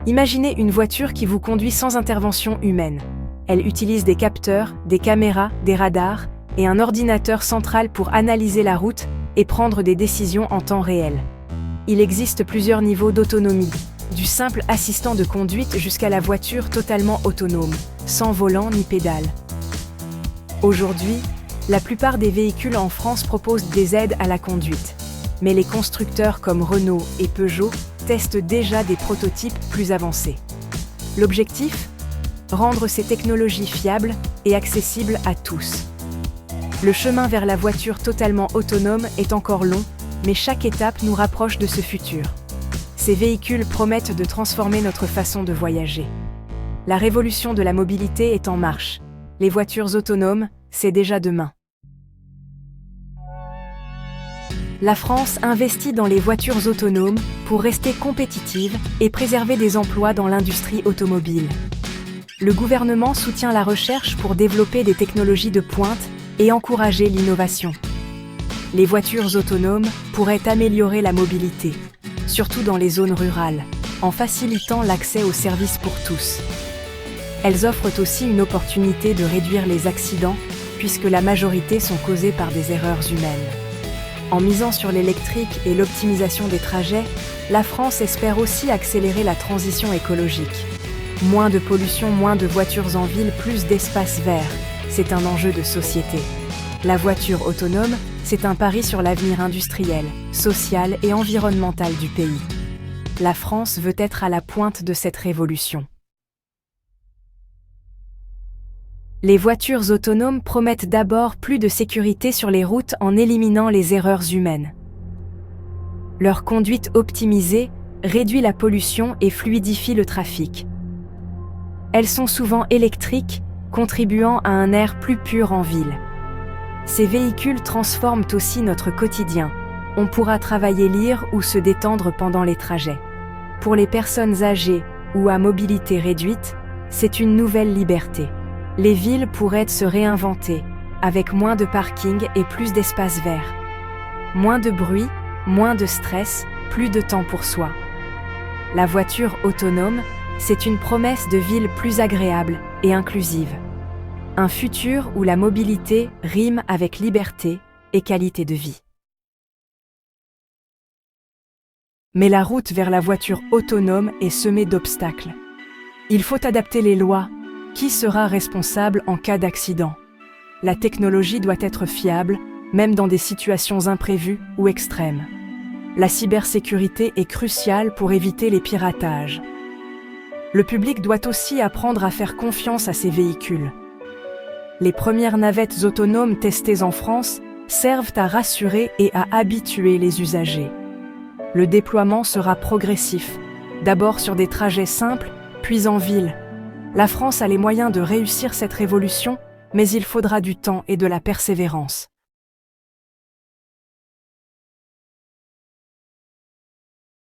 Imaginez une voiture qui vous conduit sans intervention humaine. Elle utilise des capteurs, des caméras, des radars et un ordinateur central pour analyser la route et prendre des décisions en temps réel. Il existe plusieurs niveaux d'autonomie, du simple assistant de conduite jusqu'à la voiture totalement autonome, sans volant ni pédale. Aujourd'hui, la plupart des véhicules en France proposent des aides à la conduite, mais les constructeurs comme Renault et Peugeot testent déjà des prototypes plus avancés. L'objectif ? Rendre ces technologies fiables et accessibles à tous. Le chemin vers la voiture totalement autonome est encore long, mais chaque étape nous rapproche de ce futur. Ces véhicules promettent de transformer notre façon de voyager. La révolution de la mobilité est en marche. Les voitures autonomes, c'est déjà demain. La France investit dans les voitures autonomes pour rester compétitive et préserver des emplois dans l'industrie automobile. Le gouvernement soutient la recherche pour développer des technologies de pointe et encourager l'innovation. Les voitures autonomes pourraient améliorer la mobilité, surtout dans les zones rurales, en facilitant l'accès aux services pour tous. Elles offrent aussi une opportunité de réduire les accidents, puisque la majorité sont causés par des erreurs humaines. En misant sur l'électrique et l'optimisation des trajets, la France espère aussi accélérer la transition écologique. Moins de pollution, moins de voitures en ville, plus d'espaces verts. C'est un enjeu de société. La voiture autonome, c'est un pari sur l'avenir industriel, social et environnemental du pays. La France veut être à la pointe de cette révolution. Les voitures autonomes promettent d'abord plus de sécurité sur les routes en éliminant les erreurs humaines. Leur conduite optimisée réduit la pollution et fluidifie le trafic. Elles sont souvent électriques, contribuant à un air plus pur en ville. Ces véhicules transforment aussi notre quotidien. On pourra travailler, lire ou se détendre pendant les trajets. Pour les personnes âgées ou à mobilité réduite, c'est une nouvelle liberté. Les villes pourraient se réinventer, avec moins de parking et plus d'espaces verts. Moins de bruit, moins de stress, plus de temps pour soi. La voiture autonome, c'est une promesse de ville plus agréable et inclusive. Un futur où la mobilité rime avec liberté et qualité de vie. Mais la route vers la voiture autonome est semée d'obstacles. Il faut adapter les lois. Qui sera responsable en cas d'accident ? La technologie doit être fiable, même dans des situations imprévues ou extrêmes. La cybersécurité est cruciale pour éviter les piratages. Le public doit aussi apprendre à faire confiance à ces véhicules. Les premières navettes autonomes testées en France servent à rassurer et à habituer les usagers. Le déploiement sera progressif, d'abord sur des trajets simples, puis en ville. La France a les moyens de réussir cette révolution, mais il faudra du temps et de la persévérance.